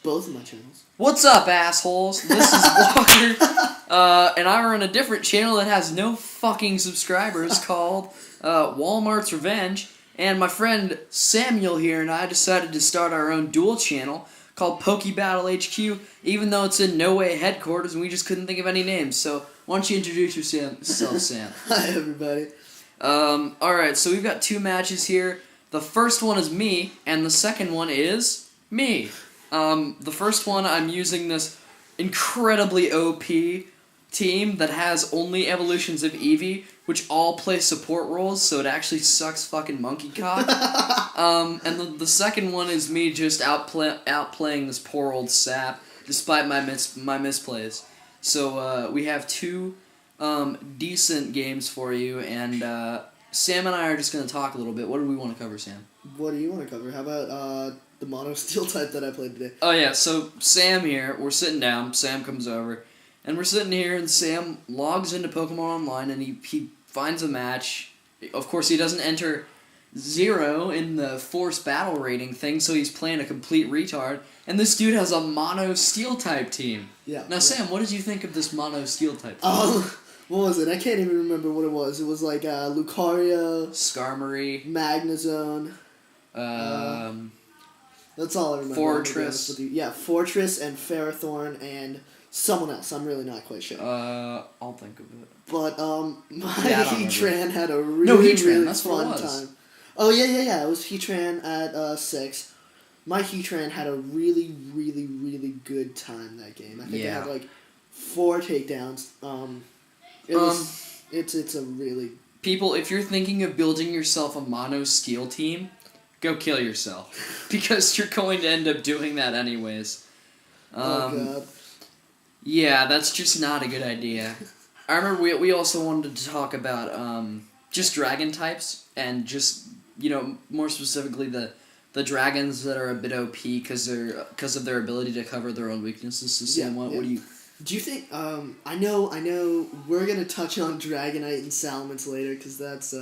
both of my channels. What's up, assholes? This is Walker, and I run a different channel that has no fucking subscribers called Walmart's Revenge, and my friend Samuel here and I decided to start our own Duel channel called Poke Battle HQ, even though it's in no way headquarters and we just couldn't think of any names. So, why don't you introduce yourself, Sam? Hi, everybody. Alright, so we've got two matches here. The first one is me, and the second one is me. The first one, I'm using this incredibly OP team that has only evolutions of Eevee, which all play support roles, so it actually sucks fucking monkey cock. And the second one is me just outplaying this poor old sap, despite my misplays. So, we have two decent games for you, and Sam and I are just going to talk a little bit. What do we want to cover, Sam? What do you want to cover? How about the mono steel type that I played today? Oh yeah, so Sam here, we're sitting down, Sam comes over, and we're sitting here, and Sam logs into Pokemon Online, and he finds a match. Of course, he doesn't enter 0 in the force battle rating thing, so he's playing a complete retard, and this dude has a mono steel type team. Yeah. Now, Sam, what did you think of this mono steel type team? What was it? I can't even remember what it was. It was like Lucario, Skarmory, Magnezone. That's all I remember. Fortress. Yeah, Fortress and Ferrothorn and someone else. I'm really not quite sure. I'll think of it. But my I Heatran had a really that's fun what it was. time. Oh yeah. It was Heatran at 6. My Heatran had a really good time that game. I think I had like 4 takedowns. It's a really... People, if you're thinking of building yourself a mono steel team, go kill yourself. Because you're going to end up doing that anyways. Oh god. Yeah, that's just not a good idea. I remember we also wanted to talk about just dragon types, and just, more specifically the dragons that are a bit OP because of their ability to cover their own weaknesses. So Sam, what do you... Do you think, I know we're gonna touch on Dragonite and Salamence later, because that's,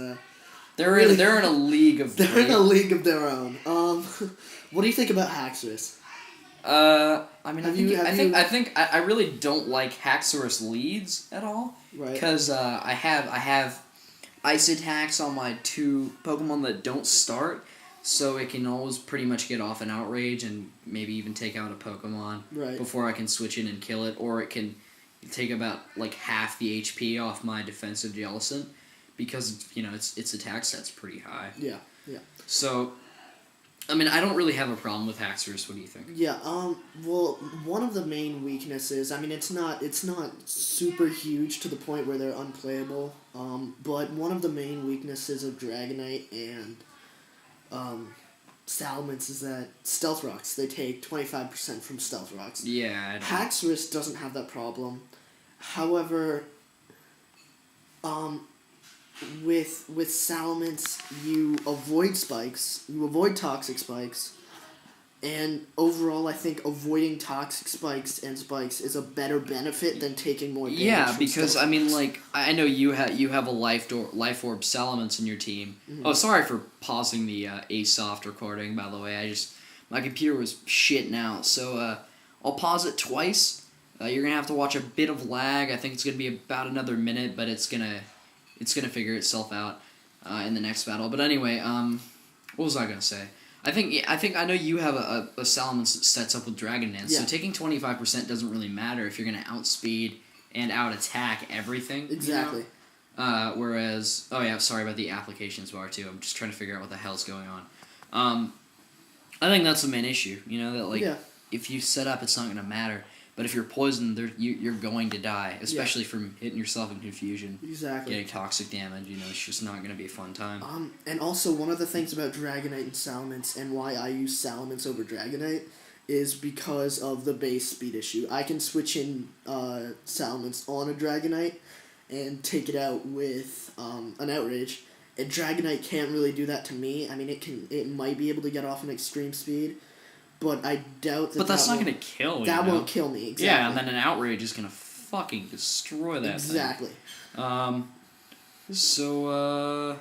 They're in a league of... They're in a league of their own. What do you think about Haxorus? I think I really don't like Haxorus leads at all. Right. Because, I have Ice Attacks on my 2 Pokemon that don't start, so it can always pretty much get off an Outrage and maybe even take out a Pokemon before I can switch in and kill it, or it can take about like half the HP off my defensive Jellicent, because its attack set's pretty high. Yeah. So, I don't really have a problem with Haxorus. What do you think? Yeah. Well, one of the main weaknesses, it's not super huge to the point where they're unplayable. But one of the main weaknesses of Dragonite and Salamence is that Stealth Rocks, they take 25% from Stealth Rocks. Yeah, Haxorus doesn't have that problem. However, with Salamence, you avoid spikes, you avoid toxic spikes, and overall I think avoiding toxic spikes is a better benefit than taking more damage. Yeah, because I know you have a life orb Salamence in your team. Mm-hmm. Oh, sorry for pausing the Asoft recording, by the way. My computer was shitting out, so I'll pause it twice. You're gonna have to watch a bit of lag. I think it's gonna be about another minute, but it's gonna figure itself out in the next battle. But anyway, what was I gonna say? I know you have a Salamence that sets up with Dragon Dance, so taking 25% doesn't really matter if you're going to outspeed and out-attack everything. Exactly. Whereas... Oh yeah, sorry about the applications bar too. I'm just trying to figure out what the hell's going on. I think that's the main issue, that if you set up, it's not going to matter. But if you're poisoned, you're going to die, especially from hitting yourself in confusion. Exactly. Getting toxic damage, it's just not going to be a fun time. And also, one of the things about Dragonite and Salamence, and why I use Salamence over Dragonite, is because of the base speed issue. I can switch in Salamence on a Dragonite and take it out with an Outrage, and Dragonite can't really do that to me. It might be able to get off an extreme speed, but I doubt that. But that's not going to kill you. That won't kill me, exactly. Yeah, and then an Outrage is going to fucking destroy that exactly. thing. So,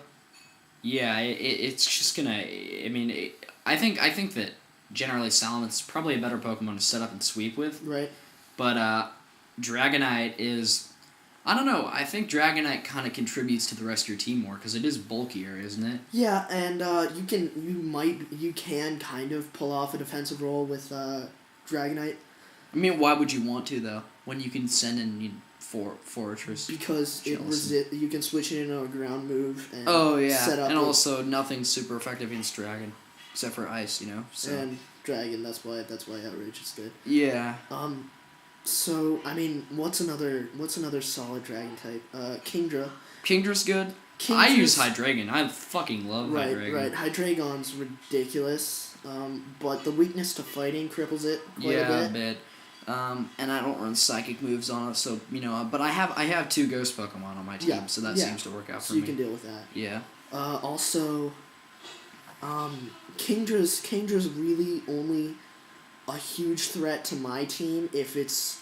yeah, it's just going to... I think that generally Salamence is probably a better Pokemon to set up and sweep with. Right. But Dragonite is... I don't know. I think Dragonite kind of contributes to the rest of your team more because it is bulkier, isn't it? Yeah, and you can kind of pull off a defensive role with Dragonite. I mean, why would you want to though? When you can send in Fortress. Because you can switch it into a ground move. And set up and also nothing's super effective against Dragon, except for Ice. So. And Dragon. That's why Outrage is good. Yeah. So I mean, what's another solid dragon type? Kingdra. Kingdra's good. I use Hydreigon. I fucking love Hydreigon. Right. Hydreigon's ridiculous. But the weakness to fighting cripples it quite a bit. And I don't run psychic moves on it, so but I have 2 ghost Pokemon on my team, so that seems to work out for me. So you can deal with that. Yeah. Also, Kingdra's really only a huge threat to my team if it's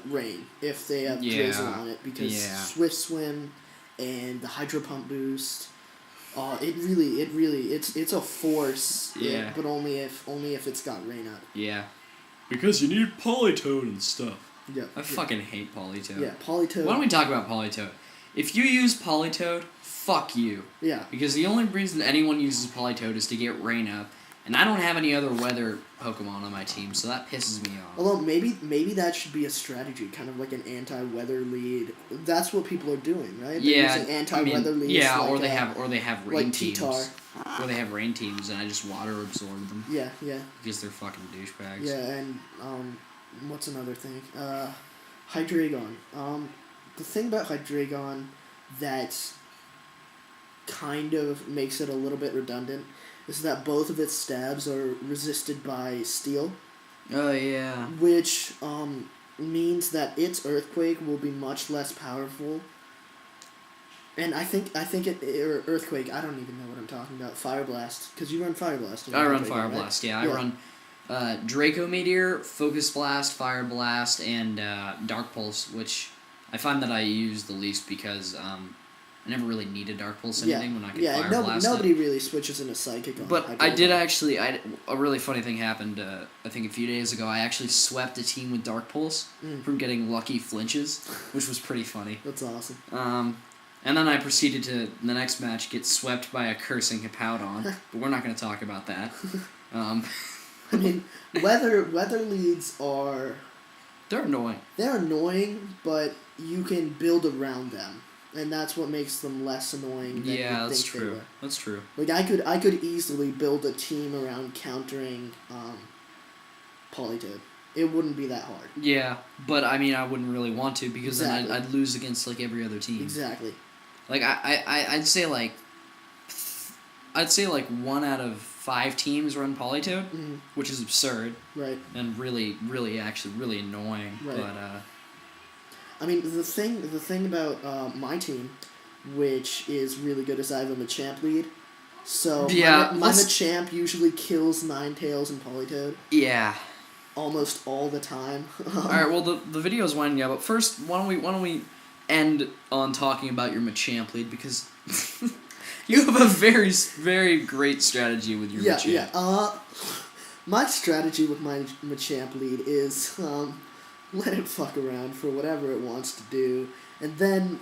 rain, if they have Drizzle on it, because Swift Swim and the Hydro Pump boost, it's a force. Yeah. But only if it's got rain up. Yeah. Because you need Politoed and stuff. Yeah. I fucking hate Politoed. Yeah, Politoed. Why don't we talk about Politoed? If you use Politoed, fuck you. Yeah. Because the only reason anyone uses Politoed is to get rain up. And I don't have any other weather Pokemon on my team, so that pisses me off. Although maybe that should be a strategy, kind of like an anti-weather lead. That's what people are doing, right? They're using anti-weather leads. Yeah, like, or they have rain like teams. T-Tar. Or they have rain teams, and I just water absorb them. Yeah. Because they're fucking douchebags. Yeah, and what's another thing? Hydreigon. The thing about Hydreigon that kind of makes it a little bit redundant is that both of its stabs are resisted by steel. Oh, yeah. Which means that its Earthquake will be much less powerful. And I think Earthquake, I don't even know what I'm talking about. Fire Blast, because you run Fire Blast. I run Fire Blast, yeah. I run Draco Meteor, Focus Blast, Fire Blast, and Dark Pulse, which I find that I use the least because... I never really needed Dark Pulse anything when I could Fire Blast nobody really switches into Psychic on But I did actually... a really funny thing happened, I think a few days ago. I actually swept a team with Dark Pulse from getting lucky flinches, which was pretty funny. That's awesome. And then I proceeded to, the next match, get swept by a cursing Hippowdon. But we're not going to talk about that. I mean, weather leads are... They're annoying. They're annoying, but you can build around them. And that's what makes them less annoying than you think they were. That's true. Like, I could easily build a team around countering Politoed. It wouldn't be that hard. Yeah, but I mean, I wouldn't really want to because then I'd lose against like every other team. Exactly. Like I'd say like 1 out of 5 teams run Politoed, which is absurd. Right. And really annoying. Right. But I mean, the thing about my team, which is really good, is I have a Machamp lead. So my Machamp usually kills Ninetales and Politoed. Yeah. Almost all the time. Alright, well the video's winding up, but first why don't we end on talking about your Machamp lead because you have a very, very great strategy with your Machamp. Yeah. My strategy with my Machamp lead is let it fuck around for whatever it wants to do, and then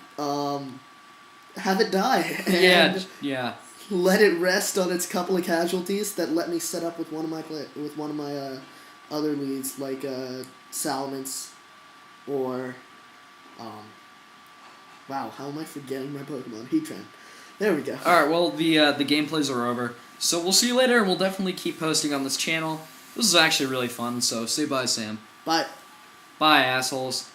have it die. And let it rest on its couple of casualties that let me set up with one of my other leads like Salamence or wow, how am I forgetting my Pokemon? Heatran. There we go. Alright, well the gameplays are over. So we'll see you later and we'll definitely keep posting on this channel. This is actually really fun, so say bye, Sam. Bye. Bye, assholes.